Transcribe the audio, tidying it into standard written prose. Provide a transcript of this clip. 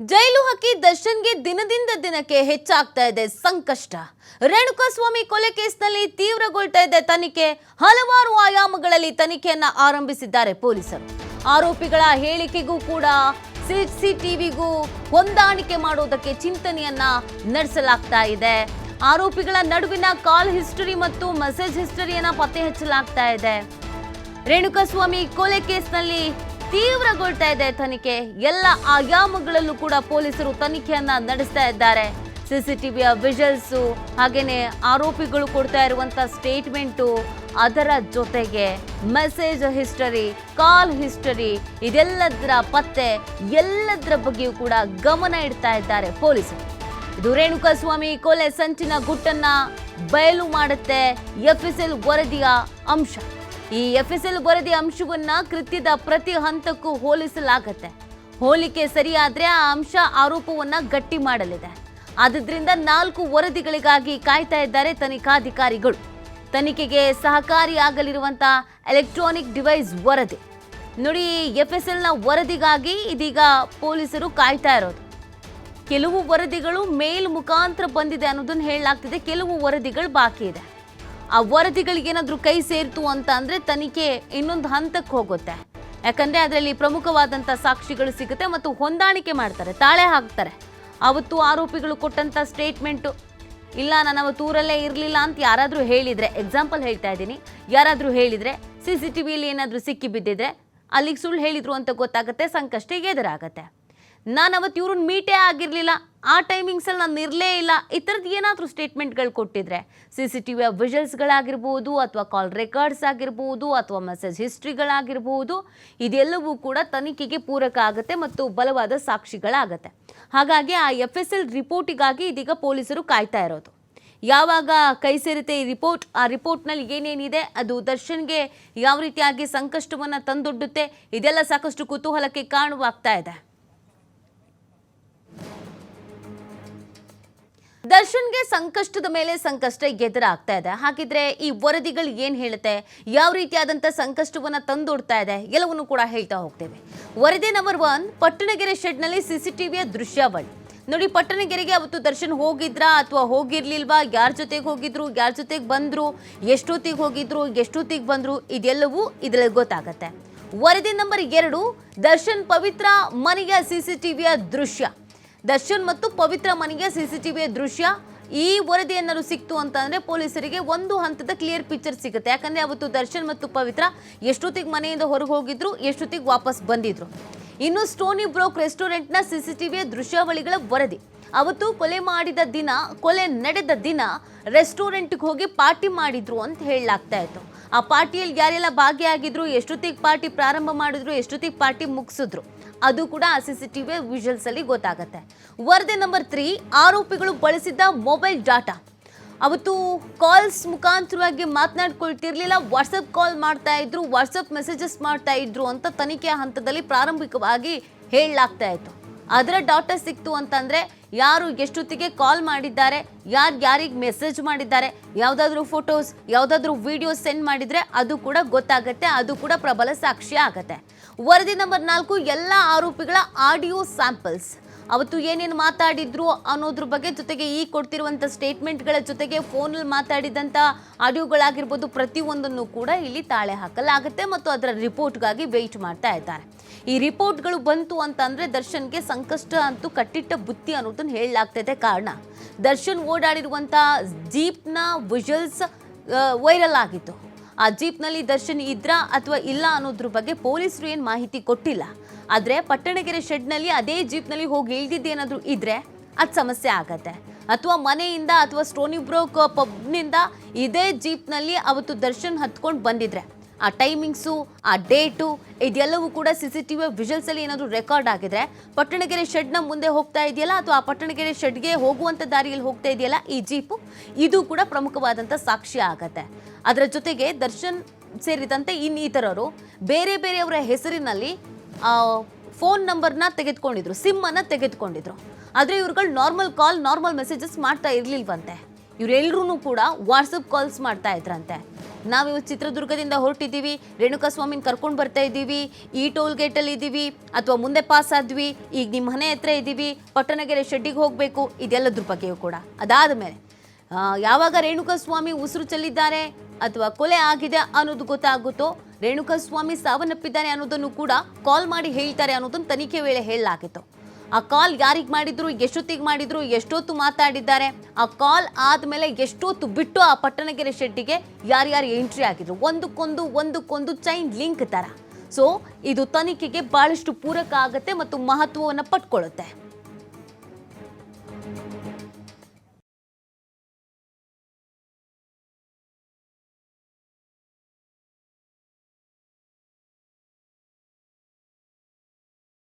ಜೈಲು ಹಾಕಿ ದರ್ಶನ್ಗೆ ದಿನದಿಂದ ದಿನಕ್ಕೆ ಹೆಚ್ಚಾಗ್ತಾ ಇದೆ ಸಂಕಷ್ಟ. ರೇಣುಕಾಸ್ವಾಮಿ ಕೊಲೆ ಕೇಸ್ನಲ್ಲಿ ತೀವ್ರಗೊಳ್ತಾ ಇದೆ ತನಿಖೆ. ಹಲವಾರು ಆಯಾಮಗಳಲ್ಲಿ ತನಿಖೆಯನ್ನ ಆರಂಭಿಸಿದ್ದಾರೆ ಪೊಲೀಸರು. ಆರೋಪಿಗಳ ಹೇಳಿಕೆಗೂ ಕೂಡ ಸಿಸಿಟಿವಿಗೂ ಹೊಂದಾಣಿಕೆ ಮಾಡೋದಕ್ಕೆ ಚಿಂತನೆಯನ್ನ ನಡೆಸಲಾಗ್ತಾ ಇದೆ. ಆರೋಪಿಗಳ ನಡುವಿನ ಕಾಲ್ ಹಿಸ್ಟರಿ ಮತ್ತು ಮೆಸೇಜ್ ಹಿಸ್ಟರಿಯನ್ನ ಪತ್ತೆ ಹಚ್ಚಲಾಗ್ತಾ ಇದೆ. ರೇಣುಕಾಸ್ವಾಮಿ ಕೊಲೆ ಕೇಸ್ನಲ್ಲಿ ತೀವ್ರಗೊಳ್ತಾ ಇದೆ ತನಿಖೆ. ಎಲ್ಲ ಆಯಾಮಗಳಲ್ಲೂ ಕೂಡ ಪೊಲೀಸರು ತನಿಖೆಯನ್ನ ನಡೆಸ್ತಾ ಇದ್ದಾರೆ. ಸಿಸಿಟಿವಿಯ ವಿಜುವಲ್ಸ್, ಹಾಗೇನೆ ಆರೋಪಿಗಳು ಕೊಡ್ತಾ ಇರುವಂತ ಸ್ಟೇಟ್ಮೆಂಟು, ಅದರ ಜೊತೆಗೆ ಮೆಸೇಜ್ ಹಿಸ್ಟರಿ, ಕಾಲ್ ಹಿಸ್ಟರಿ, ಇದೆಲ್ಲದರ ಪತ್ತೆ, ಎಲ್ಲದರ ಬಗ್ಗೆಯೂ ಕೂಡ ಗಮನ ಇಡ್ತಾ ಇದ್ದಾರೆ ಪೊಲೀಸರು. ಇದು ರೇಣುಕಾಸ್ವಾಮಿ ಕೊಲೆ ಸಂಚಿನ ಗುಟ್ಟನ್ನ ಬಯಲು ಮಾಡುತ್ತೆ ಎಫ್ಎಸ್ಎಲ್ ವರದಿಯ ಅಂಶ. ಈ ಎಫ್ಎಸ್ಎಲ್ ವರದಿ ಅಂಶವನ್ನ ಕೃತ್ಯದ ಪ್ರತಿ ಹಂತಕ್ಕೂ ಹೋಲಿಸಲಾಗತ್ತೆ. ಹೋಲಿಕೆ ಸರಿಯಾದ್ರೆ ಆ ಅಂಶ ಆರೋಪವನ್ನ ಗಟ್ಟಿ ಮಾಡಲಿದೆ. ಆದ್ದರಿಂದ 4 ವರದಿಗಳಿಗಾಗಿ ಕಾಯ್ತಾ ಇದ್ದಾರೆ ತನಿಖಾಧಿಕಾರಿಗಳು. ತನಿಖೆಗೆ ಸಹಕಾರಿಯಾಗಲಿರುವಂತಹ ಎಲೆಕ್ಟ್ರಾನಿಕ್ ಡಿವೈಸ್ ವರದಿ ನೋಡಿ. ಎಫ್ಎಸ್ಎಲ್ನ ವರದಿಗಾಗಿ ಇದೀಗ ಪೊಲೀಸರು ಕಾಯ್ತಾ ಇರೋದು. ಕೆಲವು ವರದಿಗಳು ಮೇಲ್ ಮುಖಾಂತರ ಬಂದಿದೆ ಅನ್ನೋದನ್ನ ಹೇಳಲಾಗ್ತಿದೆ. ಕೆಲವು ವರದಿಗಳು ಬಾಕಿ ಇದೆ. ಆ ವರದಿಗಳಿಗೆ ಏನಾದರೂ ಕೈ ಸೇರ್ತು ಅಂತ ಅಂದರೆ ತನಿಖೆ ಇನ್ನೊಂದು ಹಂತಕ್ಕೆ ಹೋಗುತ್ತೆ. ಯಾಕಂದರೆ ಅದರಲ್ಲಿ ಪ್ರಮುಖವಾದಂಥ ಸಾಕ್ಷಿಗಳು ಸಿಗುತ್ತೆ ಮತ್ತು ಹೊಂದಾಣಿಕೆ ಮಾಡ್ತಾರೆ, ತಾಳೆ ಹಾಕ್ತಾರೆ. ಅವತ್ತು ಆರೋಪಿಗಳು ಕೊಟ್ಟಂಥ ಸ್ಟೇಟ್ಮೆಂಟು, ಇಲ್ಲ ನಾನು ಅವತ್ತು ಊರಲ್ಲೇ ಇರಲಿಲ್ಲ ಅಂತ ಯಾರಾದರೂ ಹೇಳಿದರೆ, ಎಕ್ಸಾಂಪಲ್ ಹೇಳ್ತಾ ಇದ್ದೀನಿ, ಯಾರಾದರೂ ಹೇಳಿದರೆ, CCTVಯಲ್ಲಿ ಏನಾದರೂ ಸಿಕ್ಕಿ ಬಿದ್ದಿದ್ರೆ ಅಲ್ಲಿಗೆ ಸುಳ್ಳು ಹೇಳಿದ್ರು ಅಂತ ಗೊತ್ತಾಗುತ್ತೆ, ಸಂಕಷ್ಟ ಎದುರಾಗತ್ತೆ. ನಾನು ಅವತ್ತು ಇವ್ರನ್ನ ಮೀಟೇ ಆಗಿರಲಿಲ್ಲ, ಆ ಟೈಮಿಂಗ್ಸಲ್ಲಿ ನಾನು ಇರಲೇ ಇಲ್ಲ, ಈ ಥರದ್ದು ಏನಾದರೂ ಸ್ಟೇಟ್ಮೆಂಟ್ಗಳು ಕೊಟ್ಟಿದ್ರೆ, CCTVಯ ವಿಜುವಲ್ಸ್ಗಳಾಗಿರ್ಬೋದು ಅಥವಾ ಕಾಲ್ ರೆಕಾರ್ಡ್ಸ್ ಆಗಿರ್ಬೋದು ಅಥವಾ ಮೆಸೇಜ್ ಹಿಸ್ಟ್ರಿಗಳಾಗಿರ್ಬೋದು, ಇದೆಲ್ಲವೂ ಕೂಡ ತನಿಖೆಗೆ ಪೂರಕ ಆಗುತ್ತೆ ಮತ್ತು ಬಲವಾದ ಸಾಕ್ಷಿಗಳಾಗತ್ತೆ. ಹಾಗಾಗಿ ಆ FSL ರಿಪೋರ್ಟಿಗಾಗಿ ಇದೀಗ ಪೊಲೀಸರು ಕಾಯ್ತಾ ಇರೋದು. ಯಾವಾಗ ಕೈ ಸೇರುತ್ತೆ ಈ ರಿಪೋರ್ಟ್, ಆ ರಿಪೋರ್ಟ್ನಲ್ಲಿ ಏನೇನಿದೆ, ಅದು ದರ್ಶನ್ಗೆ ಯಾವ ರೀತಿಯಾಗಿ ಸಂಕಷ್ಟವನ್ನು ತಂದೊಡ್ಡುತ್ತೆ, ಇದೆಲ್ಲ ಸಾಕಷ್ಟು ಕುತೂಹಲಕ್ಕೆ ಕಾರಣವಾಗ್ತಾ ಇದೆ. ದರ್ಶನ್ಗೆ ಸಂಕಷ್ಟದ ಮೇಲೆ ಸಂಕಷ್ಟ ಎದುರಾಗ್ತಾ ಇದೆ. ಹಾಗಿದ್ರೆ ಈ ವರದಿಗಳು ಏನು ಹೇಳುತ್ತೆ, ಯಾವ ರೀತಿಯಾದಂಥ ಸಂಕಷ್ಟವನ್ನ ತಂದೊಡ್ತಾ ಇದೆ, ಎಲ್ಲವನ್ನೂ ಕೂಡ ಹೇಳ್ತಾ ಹೋಗ್ತೇವೆ. ವರದಿ ನಂಬರ್ 1, ಪಟ್ಟಣಗೆರೆ ಶೆಡ್ನಲ್ಲಿ CCTVಯ ದೃಶ್ಯಾವಳಿ ನೋಡಿ. ಪಟ್ಟಣಗೆರೆಗೆ ಅವತ್ತು ದರ್ಶನ್ ಹೋಗಿದ್ರಾ ಅಥವಾ ಹೋಗಿರ್ಲಿಲ್ವಾ, ಯಾರ ಜೊತೆಗೆ ಹೋಗಿದ್ರು, ಯಾರ ಜೊತೆಗೆ ಬಂದ್ರು, ಎಷ್ಟೊತ್ತಿಗೆ ಹೋಗಿದ್ರು, ಎಷ್ಟೊತ್ತಿಗೆ ಬಂದ್ರು, ಇದೆಲ್ಲವೂ ಇದರಲ್ಲಿ ಗೊತ್ತಾಗತ್ತೆ. ವರದಿ ನಂಬರ್ 2, ದರ್ಶನ್ ಪವಿತ್ರ ಮನೆಯ CCTVಯ ದೃಶ್ಯ. ದರ್ಶನ್ ಮತ್ತು ಪವಿತ್ರ ಮನೆಯ CCTVಯ ದೃಶ್ಯ. ಈ ವರದಿ ಏನಾದ್ರು ಸಿಕ್ತು ಅಂತಂದ್ರೆ ಪೊಲೀಸರಿಗೆ ಒಂದು ಹಂತದ ಕ್ಲಿಯರ್ ಪಿಕ್ಚರ್ ಸಿಗುತ್ತೆ. ಯಾಕಂದ್ರೆ ಅವತ್ತು ದರ್ಶನ್ ಮತ್ತು ಪವಿತ್ರ ಎಷ್ಟೊತ್ತಿಗೆ ಮನೆಯಿಂದ ಹೊರಗೆ ಹೋಗಿದ್ರು, ಎಷ್ಟೊತ್ತಿಗೆ ವಾಪಸ್ ಬಂದಿದ್ರು. ಇನ್ನು ಸ್ಟೋನಿ ಬ್ರೋಕ್ ರೆಸ್ಟೋರೆಂಟ್ನ CCTVಯ ದೃಶ್ಯಾವಳಿಗಳ ವರದಿ. ಅವತ್ತು ಕೊಲೆ ನಡೆದ ದಿನ ರೆಸ್ಟೋರೆಂಟ್ಗೆ ಹೋಗಿ ಪಾರ್ಟಿ ಮಾಡಿದ್ರು ಅಂತ ಹೇಳಲಾಗ್ತಾ ಇತ್ತು. ಆ ಪಾರ್ಟಿಯಲ್ಲಿ ಯಾರೆಲ್ಲ ಭಾಗಿಯಾಗಿದ್ರು, ಎಷ್ಟೊತ್ತಿಗೆ ಪಾರ್ಟಿ ಪ್ರಾರಂಭ ಮಾಡಿದ್ರು, ಎಷ್ಟೊತ್ತಿಗೆ ಪಾರ್ಟಿ ಮುಗಿಸಿದ್ರು, ಅದು ಕೂಡ ಆ CCTV ವಿಜುವಲ್ಸ್ ಅಲ್ಲಿ ಗೊತ್ತಾಗುತ್ತೆ. ವರದಿ ನಂಬರ್ 3, ಆರೋಪಿಗಳು ಬಳಸಿದ್ದ ಮೊಬೈಲ್ ಡಾಟಾ. ಅವತ್ತು ಕಾಲ್ಸ್ ಮುಖಾಂತರವಾಗಿ ಮಾತನಾಡ್ಕೊಳ್ತಿರ್ಲಿಲ್ಲ, ವಾಟ್ಸಪ್ ಕಾಲ್ ಮಾಡ್ತಾ ಇದ್ರು, ವಾಟ್ಸಪ್ ಮೆಸೇಜಸ್ ಮಾಡ್ತಾ ಇದ್ರು ಅಂತ ತನಿಖೆಯ ಹಂತದಲ್ಲಿ ಪ್ರಾರಂಭಿಕವಾಗಿ ಹೇಳಲಾಗ್ತಾ ಇತ್ತು. ಅದರ ಡಾಟಾ ಸಿಕ್ತು ಅಂತಂದ್ರೆ ಯಾರು ಎಷ್ಟೊತ್ತಿಗೆ ಕಾಲ್ ಮಾಡಿದ್ದಾರೆ, ಯಾರಿಗೆ ಮೆಸೇಜ್ ಮಾಡಿದ್ದಾರೆ, ಯಾವುದಾದ್ರೂ ಫೋಟೋಸ್, ಯಾವುದಾದ್ರೂ ವಿಡಿಯೋಸ್ ಸೆಂಡ್ ಮಾಡಿದ್ರೆ ಅದು ಕೂಡ ಗೊತ್ತಾಗುತ್ತೆ, ಅದು ಕೂಡ ಪ್ರಬಲ ಸಾಕ್ಷಿ ಆಗತ್ತೆ. ವರದಿ ನಂಬರ್ 4, ಎಲ್ಲ ಆರೋಪಿಗಳ ಆಡಿಯೋ ಸ್ಯಾಂಪಲ್ಸ್. ಅವತ್ತು ಏನೇನು ಮಾತಾಡಿದ್ರು ಅನ್ನೋದ್ರ ಬಗ್ಗೆ, ಜೊತೆಗೆ ಈ ಕೊಡ್ತಿರುವಂಥ ಸ್ಟೇಟ್ಮೆಂಟ್ಗಳ ಜೊತೆಗೆ ಫೋನಲ್ಲಿ ಮಾತಾಡಿದಂಥ ಆಡಿಯೋಗಳಾಗಿರ್ಬೋದು, ಪ್ರತಿಯೊಂದನ್ನು ಕೂಡ ಇಲ್ಲಿ ತಾಳೆ ಹಾಕಲಾಗುತ್ತೆ ಮತ್ತು ಅದರ ರಿಪೋರ್ಟ್ಗಾಗಿ ವೆಯ್ಟ್ ಮಾಡ್ತಾ ಇದ್ದಾರೆ. ಈ ರಿಪೋರ್ಟ್ಗಳು ಬಂತು ಅಂತಂದರೆ ದರ್ಶನ್ಗೆ ಸಂಕಷ್ಟ ಅಂತೂ ಕಟ್ಟಿಟ್ಟ ಬುತ್ತಿ ಅನ್ನೋದನ್ನು ಹೇಳಲಾಗ್ತದೆ. ಕಾರಣ, ದರ್ಶನ್ ಓಡಾಡಿರುವಂಥ ಜೀಪ್ನ ವಿಜುವಲ್ಸ್ ವೈರಲ್ ಆಗಿತ್ತು. ಆ ಜೀಪ್ನಲ್ಲಿ ದರ್ಶನ್ ಇದ್ರಾ ಅಥವಾ ಇಲ್ಲ ಅನ್ನೋದ್ರ ಬಗ್ಗೆ ಪೊಲೀಸರು ಏನು ಮಾಹಿತಿ ಕೊಟ್ಟಿಲ್ಲ. ಆದರೆ ಪಟ್ಟಣಗೆರೆ ಶೆಡ್ನಲ್ಲಿ ಅದೇ ಜೀಪ್ನಲ್ಲಿ ಹೋಗಿ ಇಳಿದಿದ್ದೇನಾದರೂ ಇದ್ರೆ ಅದು ಸಮಸ್ಯೆ ಆಗತ್ತೆ. ಅಥವಾ ಮನೆಯಿಂದ ಅಥವಾ ಸ್ಟೋನಿ ಬ್ರೋಕ್ ಪಬ್ನಿಂದ ಇದೇ ಜೀಪ್ನಲ್ಲಿ ಅವತ್ತು ದರ್ಶನ್ ಹತ್ಕೊಂಡು ಬಂದಿದ್ರೆ ಆ ಟೈಮಿಂಗ್ಸು, ಆ ಡೇಟು, ಇದೆಲ್ಲವೂ ಕೂಡ CCTV ವಿಜುವಲ್ಸಲ್ಲಿ ಏನಾದರೂ ರೆಕಾರ್ಡ್ ಆಗಿದ್ರೆ, ಪಟ್ಟಣಗೆರೆ ಶೆಡ್ನ ಮುಂದೆ ಹೋಗ್ತಾ ಇದೆಯಲ್ಲ ಅಥವಾ ಆ ಪಟ್ಟಣಗೆರೆ ಶೆಡ್ಗೆ ಹೋಗುವಂಥ ದಾರಿಯಲ್ಲಿ ಹೋಗ್ತಾ ಇದೆಯಲ್ಲ ಈ ಜೀಪು, ಇದು ಕೂಡ ಪ್ರಮುಖವಾದಂಥ ಸಾಕ್ಷ್ಯ ಆಗತ್ತೆ. ಅದರ ಜೊತೆಗೆ ದರ್ಶನ್ ಸೇರಿದಂತೆ ಇನ್ನಿತರರು ಬೇರೆ ಬೇರೆಯವರ ಹೆಸರಿನಲ್ಲಿ ಫೋನ್ ನಂಬರ್ನ ತೆಗೆದುಕೊಂಡಿದ್ರು, ಸಿಮ್ಮನ್ನು ತೆಗೆದುಕೊಂಡಿದ್ರು. ಆದರೆ ಇವ್ರುಗಳು ನಾರ್ಮಲ್ ಕಾಲ್, ನಾರ್ಮಲ್ ಮೆಸೇಜಸ್ ಮಾಡ್ತಾ ಇರಲಿಲ್ವಂತೆ. ಇವರೆಲ್ಲರೂ ಕೂಡ ವಾಟ್ಸಪ್ ಕಾಲ್ಸ್ ಮಾಡ್ತಾ ಇದ್ರಂತೆ. ನಾವಿವತ್ತು ಚಿತ್ರದುರ್ಗದಿಂದ ಹೊರಟಿದ್ದೀವಿ, ರೇಣುಕಾಸ್ವಾಮಿನ ಕರ್ಕೊಂಡು ಬರ್ತಾ ಇದ್ದೀವಿ, ಈ ಟೋಲ್ ಗೇಟಲ್ಲಿ ಇದ್ದೀವಿ ಅಥವಾ ಮುಂದೆ ಪಾಸ್ ಆದ್ವಿ, ಈಗ ನಿಮ್ಮ ಮನೆ ಹತ್ರ ಇದ್ದೀವಿ, ಪಟ್ಟಣಗೆರೆ ಶೆಡ್ಡಿಗೆ ಹೋಗಬೇಕು, ಇದೆಲ್ಲದ್ರ ಬಗ್ಗೆಯೂ ಕೂಡ. ಅದಾದ ಮೇಲೆ ಯಾವಾಗ ರೇಣುಕಾಸ್ವಾಮಿ ಉಸಿರು ಚೆಲ್ಲಿದ್ದಾರೆ ಅಥವಾ ಕೊಲೆ ಆಗಿದೆ ಅನ್ನೋದು ಗೊತ್ತಾಗುತ್ತೋ, ರೇಣುಕಾಸ್ವಾಮಿ ಸಾವನ್ನಪ್ಪಿದ್ದಾರೆ ಅನ್ನೋದನ್ನು ಕೂಡ ಕಾಲ್ ಮಾಡಿ ಹೇಳ್ತಾರೆ ಅನ್ನೋದನ್ನು ತನಿಖೆ ವೇಳೆ ಹೇಳಲಾಗಿತ್ತು. ಆ ಕಾಲ್ ಯಾರಿಗೆ ಮಾಡಿದ್ರು, ಎಷ್ಟೊತ್ತಿಗೆ ಮಾಡಿದ್ರು, ಎಷ್ಟೊತ್ತು ಮಾತಾಡಿದ್ದಾರೆ, ಆ ಕಾಲ್ ಆದಮೇಲೆ ಎಷ್ಟೊತ್ತು ಬಿಟ್ಟು ಆ ಪಟ್ಟಣಗೆರೆ ಶೆಡ್ಡಿಗೆ ಯಾರ್ಯಾರು ಎಂಟ್ರಿ ಆಗಿದ್ರು, ಒಂದಕ್ಕೊಂದು ಚೈನ್ ಲಿಂಕ್ ಥರ. ಸೊ ಇದು ತನಿಖೆಗೆ ಬಹಳಷ್ಟು ಪೂರಕ ಆಗುತ್ತೆ ಮತ್ತು ಮಹತ್ವವನ್ನು ಪಡ್ಕೊಳ್ಳುತ್ತೆ.